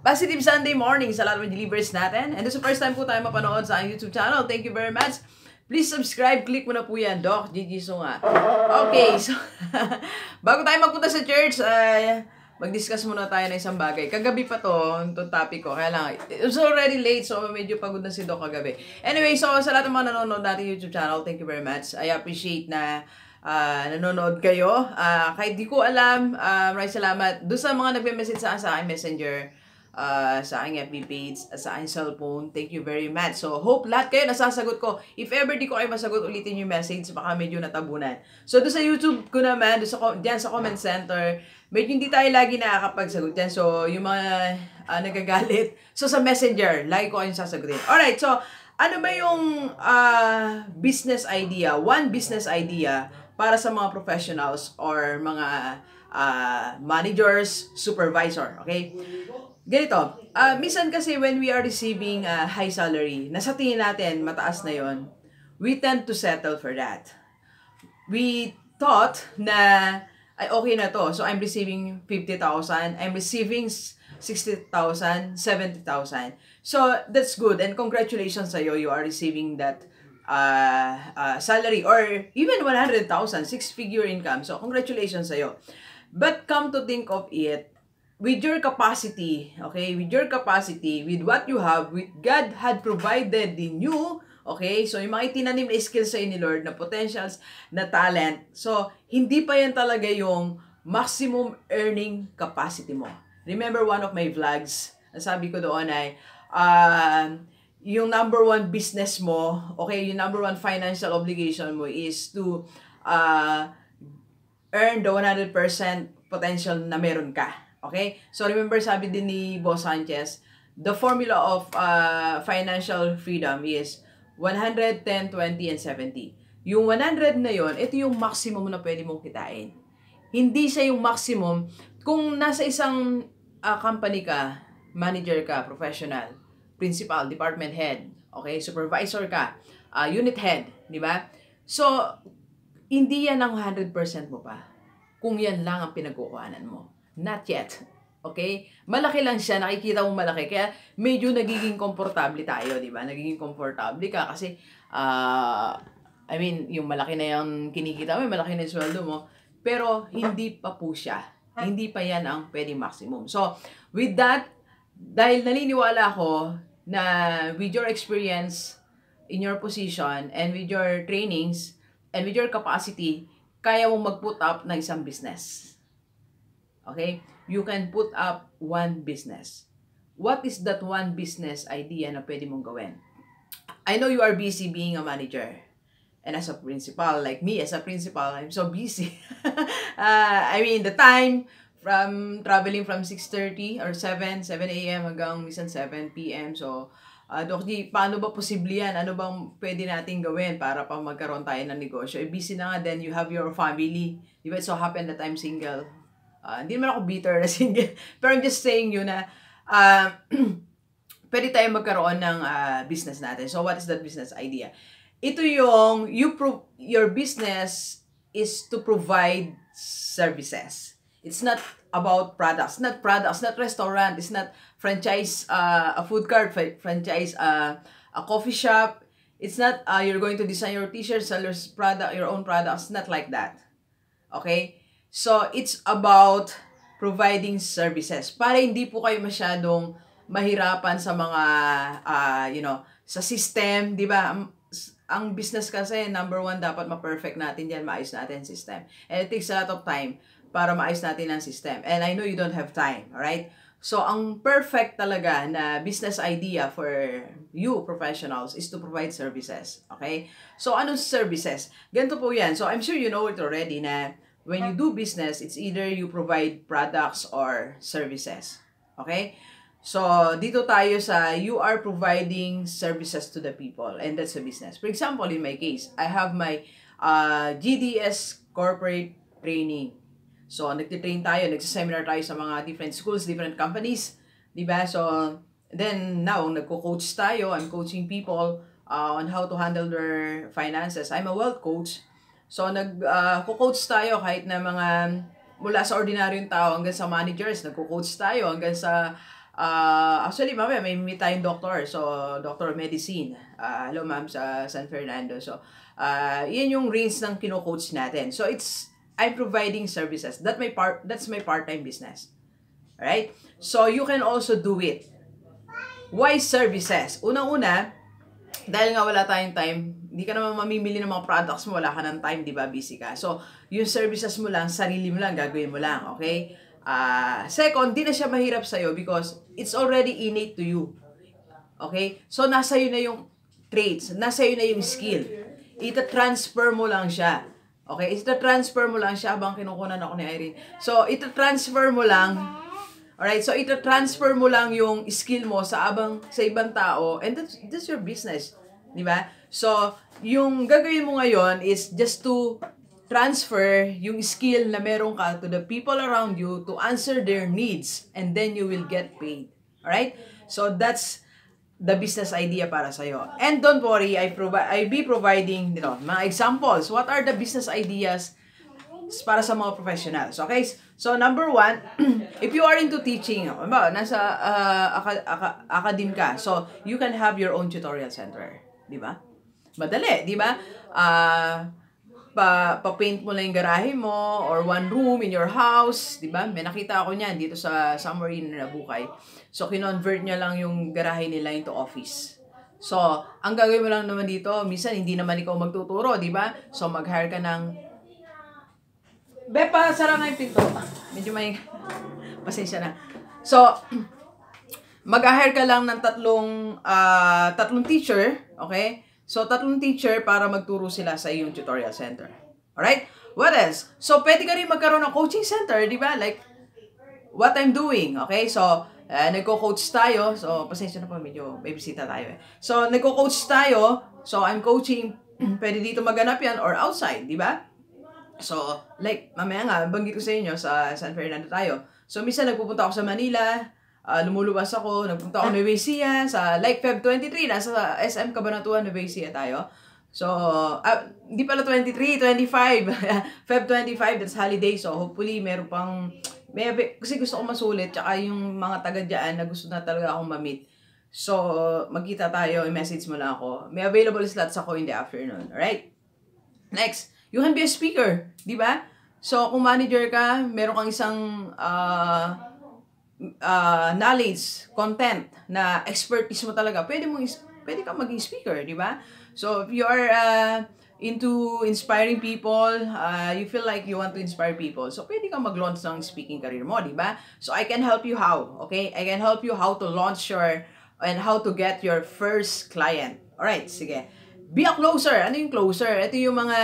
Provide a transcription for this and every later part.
Positive Sunday morning sa lahat ng delivers natin. And this is the first time po tayo mapanood sa YouTube channel. Thank you very much. Please subscribe. Click mo na po yan, Doc Gigi Sunga. Okay, so bago tayo magpunta sa church, mag-discuss muna tayo ng isang bagay. Kagabi pa itong topic ko. Kaya lang, it's already late, so medyo pagod na si Doc kagabi. Anyway, so sa lahat ng mga nanonood natin YouTube channel, thank you very much. I appreciate na nanonood kayo. Kahit di ko alam, maraming salamat. Doon sa mga nagme-message sa aking messenger, sa aking FB page, sa aking cellphone, thank you very much. So, hope lahat kayo nasasagot ko. If ever di ko kayo masagot, ulitin yung message, baka medyo natabunan. So, doon sa YouTube ko naman, dyan sa comment center, medyo hindi tayo lagi nakakapagsagot yan. So, yung mga nagagalit. So, sa messenger, lagi ko kayong sasagutin. Alright, so, ano ba yung business idea? One business idea para sa mga professionals or mga managers, supervisor, okay? Ganito, minsan kasi when we are receiving high salary, nasa tingin natin, mataas na yon, we tend to settle for that. We thought na, ay okay na to, so I'm receiving 50,000, I'm receiving 60,000, 70,000. So, that's good, and congratulations sa'yo, you are receiving that salary, or even 100,000, six-figure income. So, congratulations sa'yo. But come to think of it, with your capacity, okay, with your capacity, with what you have, with God had provided in you, okay, so yung mga itinanim na skills sa'yo ni Lord, na potentials, na talent, so, hindi pa yan talaga yung maximum earning capacity mo. Remember one of my vlogs, sabi ko doon ay, yung number one business mo, okay, yung number one financial obligation mo is to earn the 100% potential na meron ka. Okay? So, remember, sabi din ni Boss Sanchez, the formula of financial freedom is 100, 10, 20, and 70. Yung 100 na yon, ito yung maximum na pwede mong kitain. Hindi siya yung maximum. Kung nasa isang company ka, manager ka, professional, principal, department head, okay, supervisor ka, unit head, di ba? So, hindi yan ang 100% mo pa. Kung yan lang ang pinagkukuhanan mo. Not yet. Okay? Malaki lang siya, nakikita mo malaki. Kaya medyo nagiging komportable tayo, di ba? Nagiging komportable ka kasi, I mean, yung malaki na yung kinikita mo, malaki na yung sweldo mo, pero hindi pa po siya. Hindi pa yan ang pwedeng maximum. So, with that, dahil naniniwala ako na with your experience in your position and with your trainings and with your capacity, kaya mong mag-put up ng isang business. Okay? You can put up one business. What is that one business idea na pwede mong gawin? I know you are busy being a manager. And as a principal, like me as a principal, I'm so busy. I mean, the time from traveling from 6:30 or 7 a.m. hanggang minsan 7 p.m. So, Doc G, paano ba posible yan? Ano bang pwede natin gawin para pa magkaroon tayo ng negosyo? Busy na nga, then you have your family. Di ba? It so happen that I'm single. Hindi naman ako bitter na single. Pero I'm just saying yun na pwede tayo magkaroon ng business natin. So, what is that business idea? Ito yung, your business is to provide services. It's not about products. Not products, not restaurant. It's not franchise a food cart, franchise a coffee shop. It's not you're going to design your t-shirts, sell your own products. Not like that. Okay? So, it's about providing services. Para hindi po kayo masyadong mahirapan sa mga, sa system, di ba? Ang business kasi, number one, dapat ma-perfect natin yan, maayos natin system. And it takes a lot of time para maayos natin ang system. And I know you don't have time, alright? So, ang perfect talaga na business idea for you professionals is to provide services, okay? So, anong services? Ganito po yan. So, I'm sure you know it already na when you do business, it's either you provide products or services. Okay? So, dito tayo sa you are providing services to the people, and that's a business. For example, in my case, I have my GDS corporate training. So, nagtitrain tayo, nagsaseminar tayo sa mga different schools, different companies. Diba? So, then now, nagko-coach tayo. I'm coaching people on how to handle their finances. I'm a wealth coach. So, nag-coach tayo kahit na mga mula sa ordinaryong tao hanggang sa managers, nagko-coach tayo hanggang sa Actually, mamaya may meet tayong doctor. So, Doctor of Medicine. Hello, ma'am, sa San Fernando. So, yan yung range ng kino-coach natin. So, I'm providing services. That's my part-time business. Alright? So, you can also do it. Why services? Unang-una, dahil nga wala tayong time, hindi ka naman mamimili ng mga products mo, wala ka ng time, di ba? Busy ka. So, yung services mo lang, sarili mo lang, gagawin mo lang, okay? Second, di na siya mahirap sa'yo because it's already innate to you. Okay? So, nasa iyo na yung traits, nasa iyo na yung skill. Ita-transfer mo lang siya. Okay? Ita-transfer mo lang siya habang kinukunan ako ni Irene. So, ita-transfer mo lang. Alright? So, ita-transfer mo lang yung skill mo sa ibang tao and that's your business. Di ba? So, yung gagawin mo ngayon is just to transfer yung skill na meron ka to the people around you to answer their needs and then you will get paid. Alright? So, that's the business idea para sa'yo. And don't worry, I'll be providing mga examples. What are the business ideas para sa mga professionals? Okay? So, number one, if you are into teaching, nasa academe ka, so you can have your own tutorial center. Di ba? Madali, di ba? Pa-paint mo lang yung garahe mo or one room in your house, di ba? May nakita ako niyan dito sa somewhere in Nabukay. So, kinonvert niya lang yung garahe nila into office. So, ang gagawin mo lang naman dito, minsan hindi naman ikaw magtuturo, di ba? So, mag-hire ka ng... Bepa, sara nga yung pinto. Medyo may... Pasensya na. So, mag-hire ka lang ng tatlong teacher, okay? So, tatlong teacher para magturo sila sa iyong tutorial center. Alright? What else? So, pwede ka rin magkaroon ng coaching center, di ba? Like, what I'm doing, okay? So, nagko-coach tayo. So, pasensya na po, medyo may bisita tayo eh. So, nagko-coach tayo. So, I'm coaching. Pwede dito maganap yan or outside, di ba? So, like, mamaya nga, banggit ko sa inyo, sa San Fernando tayo. So, minsan nagpupunta ako sa Manila, lumuluwas ako, nagpunta ako Nueva Ecija, sa like Feb 23, nasa SM Cabanatuan, Nueva Ecija tayo. So, hindi pala 23, 25. Feb 25, that's holiday. So, hopefully, meron pang, kasi gusto ko masulit, tsaka yung mga taga dyan na gusto na talaga akong ma-meet. So, magkita tayo, i-message mo lang ako. May available slots ako in the afternoon, alright? Next, you can be a speaker, di ba? So, kung manager ka, meron kang isang knowledge, content na expertise mo talaga, pwede kang maging speaker, di ba? So, if you are into inspiring people, you feel like you want to inspire people, so pwede kang mag-launch ng speaking career mo, di ba? So, I can help you how, okay? I can help you how to launch and how to get your first client. Alright, sige. Be a closer. Ano yung closer? Ito yung mga,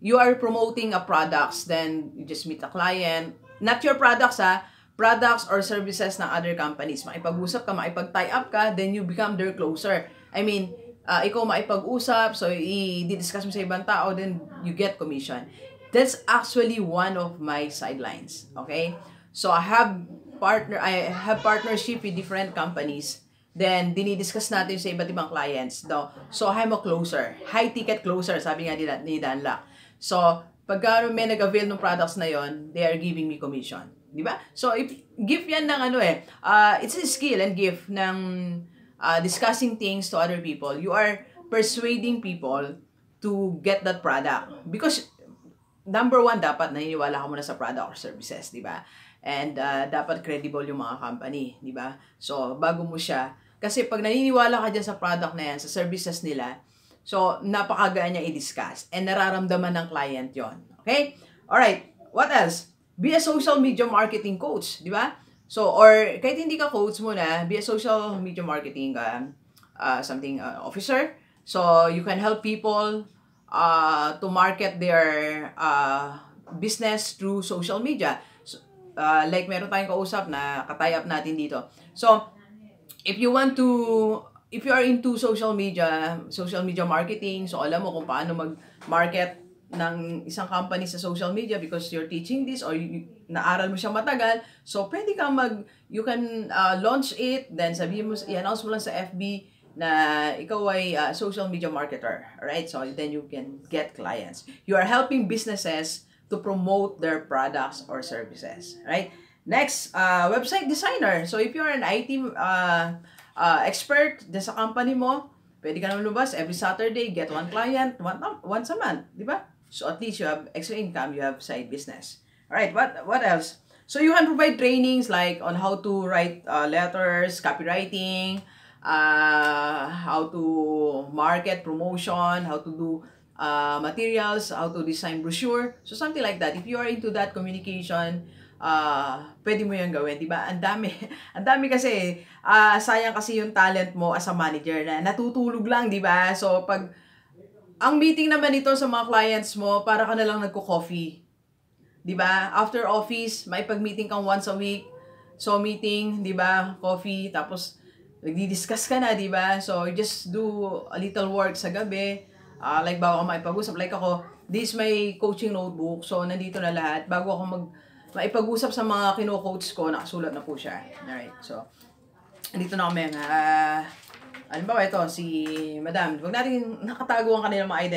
you are promoting a products, then you just meet a client. Not your products, products or services ng other companies. Makipag-usap ka, makipag-tie up ka, then you become their closer. I mean, ikaw makipag-usap, so i-discuss mo sa ibang tao, then you get commission. That's actually one of my sidelines. Okay? So I have partnership with different companies. Then dinidiscuss natin sa iba't ibang clients. So I'm a closer. High ticket closer, sabi nga ni Dan Lack. So pagka may nag-avail ng products na yon, they are giving me commission. Di ba? So, gift yan ng it's a skill and gift ng discussing things to other people. You are persuading people to get that product. Because, number one, dapat naniniwala ka muna sa product or services, di ba? And dapat credible yung mga company, di ba? So, bago mo siya, kasi pag naniniwala ka dyan sa product na yan, sa services nila, so, napakagaan niya i-discuss. And nararamdaman ng client yon. Okay? Alright, what else? Be a social media marketing coach, di ba? So, or kahit hindi ka coach muna, be a social media marketing officer. So, you can help people to market their business through social media. So, like meron tayong kausap na katay up natin dito. So, if you are into social media marketing, so alam mo kung paano mag-market ng isang company sa social media because you're teaching this or naaral mo siya matagal, so pwede kang you can launch it, then sabihin mo, i-announce mo lang sa FB na ikaw ay social media marketer, alright? So then you can get clients. You are helping businesses to promote their products or services, right? Next, website designer. So, if you're an IT expert sa company mo, pwede ka naman lumabas every Saturday, get one client, once a month, di ba? So, at least you have extra income, you have side business. Alright, what else? So, you can provide trainings like on how to write letters, copywriting, how to market, promotion, how to do materials, how to design brochure. So, something like that. If you are into that communication, pwede mo yan gawin, di ba? Ang dami. Ang dami kasi, sayang kasi yung talent mo as a manager na natutulog lang, di ba? So, pag, ang meeting naman ito sa mga clients mo, para ka na lang nagko-coffee. Di ba? After office, may pag-meeting kang once a week. So, meeting, di ba? Coffee, tapos, nagdi-discuss ka na, di ba? So, you just do a little work sa gabi. Like, bago ako maipag-usap. Like ako, this is my coaching notebook. So, nandito na lahat. Bago ako maipag-usap sa mga kino-coach ko, nakasulat na po siya. Alright, so, dito na kami. Halimbawa ito, si Madam. Huwag natin nakatago ang kanilang mga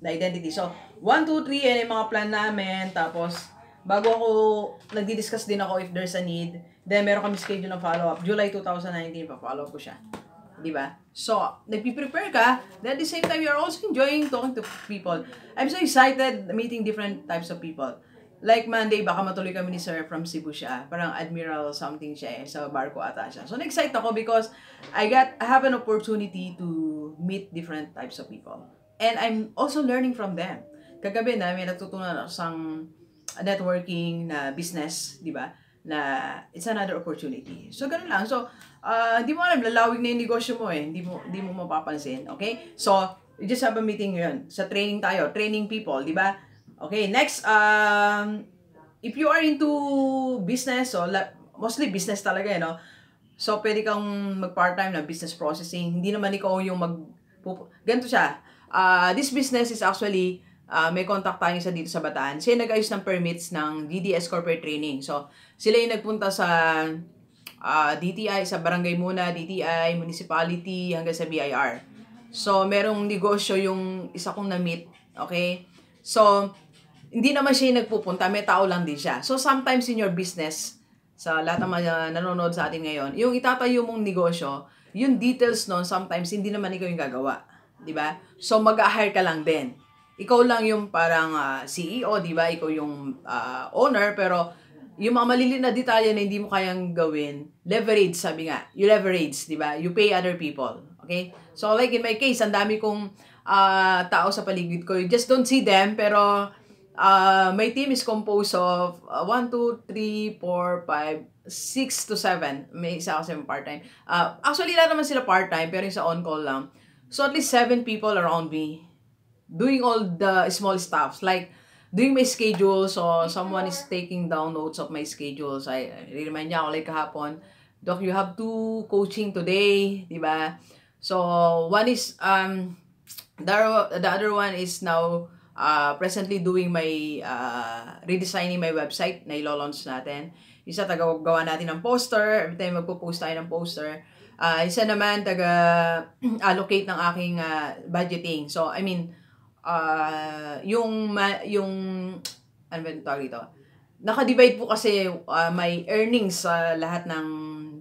identity. So, 1, 2, 3, yan yung mga plan namin. Tapos, bago ako, nagdi-discuss din ako if there's a need. Then, meron kami schedule ng follow-up. July 2019, pa-follow up ko siya. Diba? So, nagpi-prepare ka. Then, at the same time, you're also enjoying talking to people. I'm so excited meeting different types of people. Like Monday, baka matuloy kami ni Sir from Cebu siya. Parang Admiral something siya eh. Sa barko ata siya. So, na-excite ako because I have an opportunity to meet different types of people. And I'm also learning from them. Kagabi na may natutunan ako sa networking na business, di ba? Na it's another opportunity. So, ganun lang. So, hindi mo alam, lalawig na yung negosyo mo eh. Hindi mo mapapansin. Okay? So, you just have a meeting yun. Sa training tayo. Training people, di ba? Okay, next, if you are into business, so mostly business talaga, no? So, pwede kang mag-part-time na business processing. Hindi naman ikaw yung ganito siya. This business is actually, may contact tayo sa dito sa Bataan. Siya nag-ayos ng permits ng DDS Corporate Training. So, sila yung nagpunta sa DTI, sa barangay muna, DTI, municipality, hanggang sa BIR. So, merong negosyo yung isa kong na-meet. Okay? So, hindi naman siya nagpupunta, may tao lang din siya. So, sometimes in your business, sa lahat ng mga nanonood sa atin ngayon, yung itatayo mong negosyo, yung details nun, sometimes hindi naman ikaw yung gagawa. Diba? So, mag-hire ka lang din. Ikaw lang yung parang CEO, diba? Ikaw yung owner, pero yung mga maliliit na detalye na hindi mo kayang gawin, leverage, sabi nga. You leverage, diba? You pay other people. Okay? So, like in my case, ang dami kong tao sa paligid ko. You just don't see them, pero my team is composed of 1, 2, 3, 4, 5, 6 to 7. May isa kasi part-time. Actually, lahat naman sila part-time, pero yung sa on-call lang. So, at least 7 people around me doing all the small stuff. Like, doing my schedule. So, someone is taking down notes of my schedules. I remind niya ako like kahapon, Doc, you have 2 coaching today, diba? So, one is, the other one is now presently doing my redesigning my website na ilo-launch natin. Isa taga-gawa natin ng poster, every time magpo-post tayo ng poster. Isa naman taga-allocate ng aking budgeting. So, I mean, yung ano ba yung tawag dito? Naka-divide po kasi may earnings sa lahat ng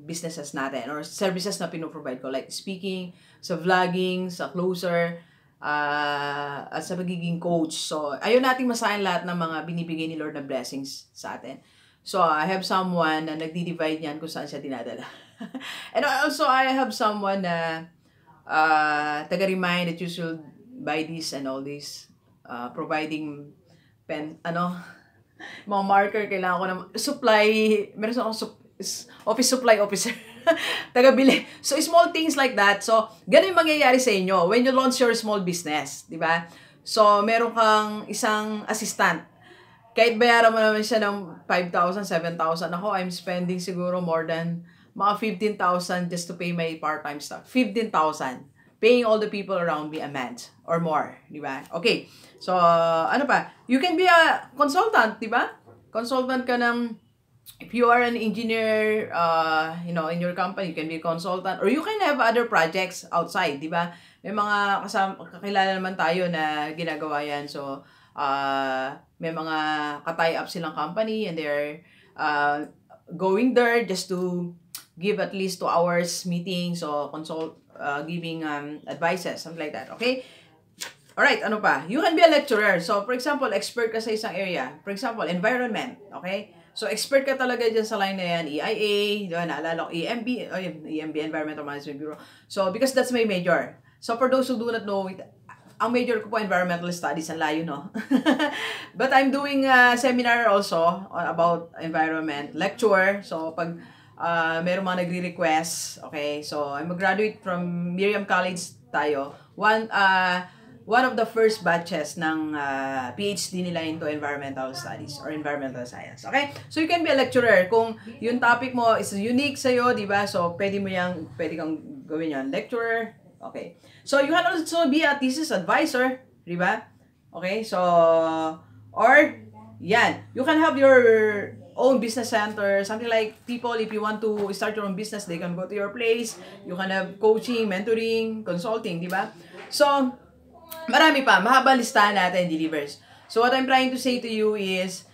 businesses natin or services na pinoprovide ko. Like speaking, sa vlogging, sa closer, at sa pagiging coach. So, ayaw nating masahin lahat ng mga binibigay ni Lord na blessings sa atin. So, I have someone na nagdi-divide niyan kung saan siya dinadala. And also, I have someone na taga-remind that you should buy this and all this. Providing pen, mga marker, kailangan ko ng supply, meron akong office supply officer. Taga-bili. So, small things like that. So, ganun yung mangyayari sa inyo when you launch your small business. Diba? So, meron kang isang assistant. Kahit bayaran mo naman siya ng 5,000, 7,000. Ako, I'm spending siguro more than mga 15,000 just to pay my part-time stuff. 15,000. Paying all the people around me a month or more. Diba? Okay. So, ano pa? You can be a consultant. Diba? Consultant ka ng, if you are an engineer, in your company, you can be a consultant. Or you can have other projects outside. Diba? May mga kakilala naman tayo na ginagawa yan. So, may mga ka-tie up silang company and they're going there just to give at least 2 hours meetings or giving advices, something like that. Okay? Alright, ano pa? You can be a lecturer. So, for example, expert ka sa isang area. For example, environment. Okay? So, expert ka talaga dyan sa line na yan. EIA, diba? Naalala ko, EMB, Environmental Management Bureau. So, because that's my major. So, for those who do not know, ang major ko po, Environmental Studies. Ang layo, no? But I'm doing a seminar also about environment. Lecture. So, pag meron mga nagre-request, okay? So, I'm a graduate from Miriam College tayo. One of the first batches ng PhD nila into environmental studies or environmental science. Okay? So, you can be a lecturer. Kung yung topic mo is unique sa'yo, di ba? So, pwede kang gawin yan. Lecturer. Okay. So, you can also be a thesis advisor. Di ba? Okay? So, or, yan. You can have your own business center, something like people, if you want to start your own business, they can go to your place. You can have coaching, mentoring, consulting, di ba? So, marami pa. Mahaba listahan natin, delivers. So, what I'm trying to say to you is,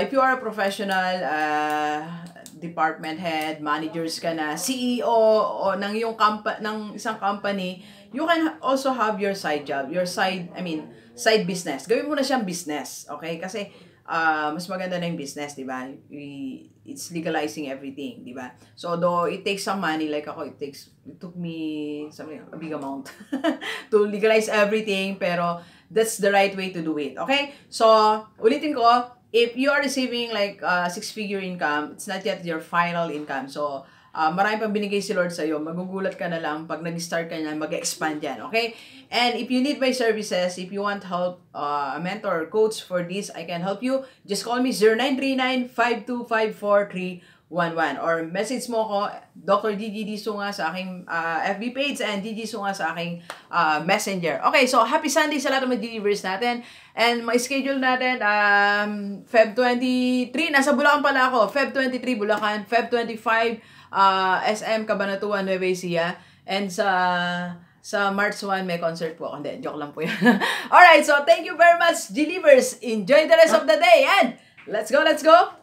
if you are a professional, department head, managers ka na, CEO, o ng isang company, you can also have your side job, side business. Gawin mo na siyang business, okay? Kasi, mas maganda na yung business, di ba? It's legalizing everything, di ba? So, though it takes some money, like ako, it took me a big amount to legalize everything, pero that's the right way to do it, okay? So, ulitin ko, if you are receiving like 6-figure income, it's not yet your final income. So, marami pang binigay si Lord sa'yo. Magugulat ka na lang pag nag-start ka na, mag-expand yan, okay? And if you need my services, if you want help, a mentor or coach for this, I can help you. Just call me 0939-5254311 or message mo ko, Dr. Gigi D. Sunga sa aking FB page and Gigi Sunga sa aking messenger. Okay, so happy Sunday sa lahat ng mga delivers natin. And my schedule natin, Feb 23, nasa Bulacan pala ako. Feb 23, Bulacan. Feb 25, SM Cabanatuan, Nueva Ecija. And sa March 1, may concert po ako. Hindi, joke lang po yan. Alright, so thank you very much, delivers. Enjoy the rest of the day. And let's go, let's go.